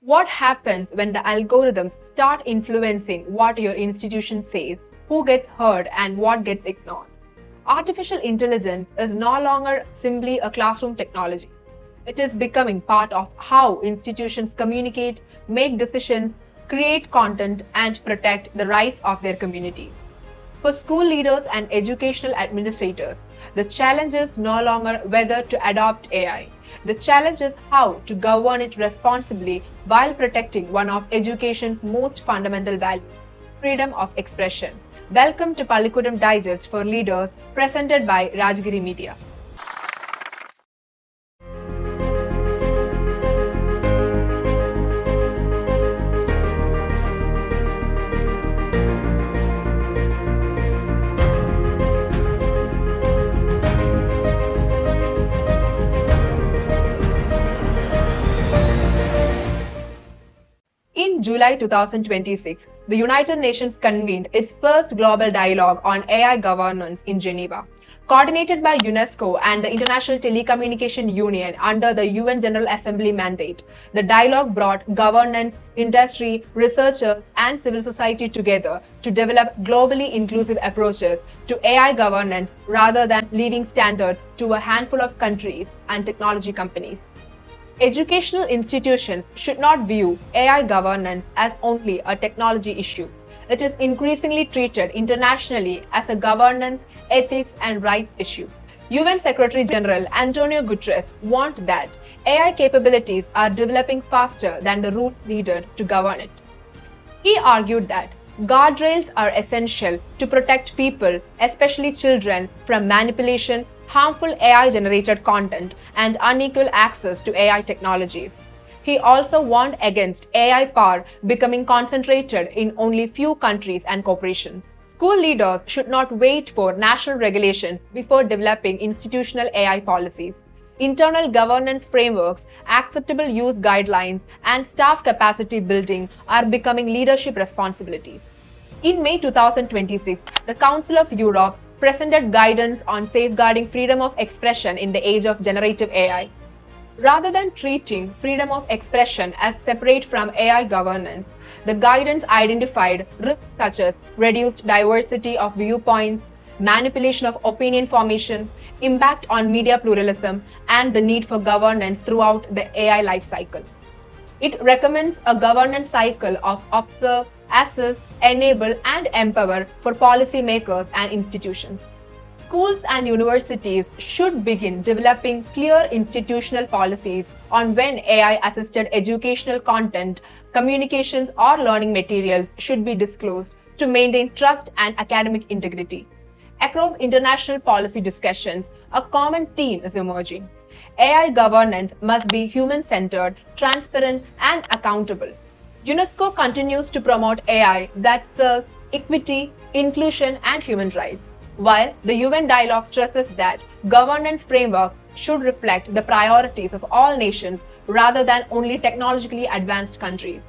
What happens when the algorithms start influencing what your institution says, who gets heard, and what gets ignored? Artificial intelligence is no longer simply a classroom technology. It is becoming part of how institutions communicate, make decisions, create content, and protect the rights of their communities. For school leaders and educational administrators, the challenge is no longer whether to adopt AI. The challenge is how to govern it responsibly while protecting one of education's most fundamental values, freedom of expression. Welcome to Pallikkutam Digest for Leaders, presented by Rajagiri Media. In July 2026, the United Nations convened its first global dialogue on AI governance in Geneva. Coordinated by UNESCO and the International Telecommunication Union under the UN General Assembly mandate, the dialogue brought governance, industry, researchers, and civil society together to develop globally inclusive approaches to AI governance rather than leaving standards to a handful of countries and technology companies. Educational institutions should not view AI governance as only a technology issue. It is increasingly treated internationally as a governance, ethics, and rights issue. UN Secretary General Antonio Guterres warned that AI capabilities are developing faster than the rules needed to govern it. He argued that guardrails are essential to protect people, especially children, from manipulation, harmful AI-generated content, and unequal access to AI technologies. He also warned against AI power becoming concentrated in only few countries and corporations. School leaders should not wait for national regulations before developing institutional AI policies. Internal governance frameworks, acceptable use guidelines, and staff capacity building are becoming leadership responsibilities. In May 2026, the Council of Europe presented guidance on safeguarding freedom of expression in the age of generative AI. Rather than treating freedom of expression as separate from AI governance, the guidance identified risks such as reduced diversity of viewpoints, manipulation of opinion formation, impact on media pluralism, and the need for governance throughout the AI lifecycle. It recommends a governance cycle of observe, assess, enable, and empower for policymakers and institutions. Schools and universities should begin developing clear institutional policies on when AI-assisted educational content, communications, or learning materials should be disclosed to maintain trust and academic integrity. Across international policy discussions, a common theme is emerging. AI governance must be human-centered, transparent, and accountable. UNESCO continues to promote AI that serves equity, inclusion, and human rights, while the UN dialogue stresses that governance frameworks should reflect the priorities of all nations rather than only technologically advanced countries.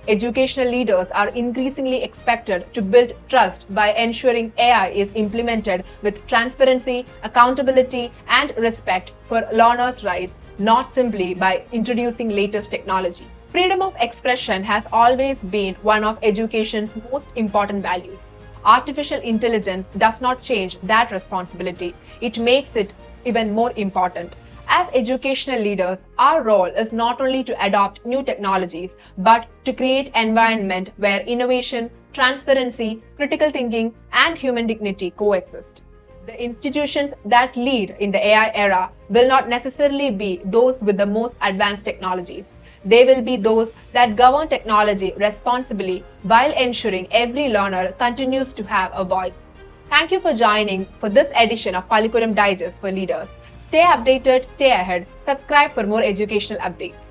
Educational leaders are increasingly expected to build trust by ensuring AI is implemented with transparency, accountability, and respect for learners' rights, not simply by introducing latest technology. Freedom of expression has always been one of education's most important values. Artificial intelligence does not change that responsibility. It makes it even more important. As educational leaders, our role is not only to adopt new technologies, but to create an environment where innovation, transparency, critical thinking, and human dignity coexist. The institutions that lead in the AI era will not necessarily be those with the most advanced technologies. They will be those that govern technology responsibly while ensuring every learner continues to have a voice. Thank you for joining for this edition of Pallikkutam Digest for Leaders. Stay updated, stay ahead, subscribe for more educational updates.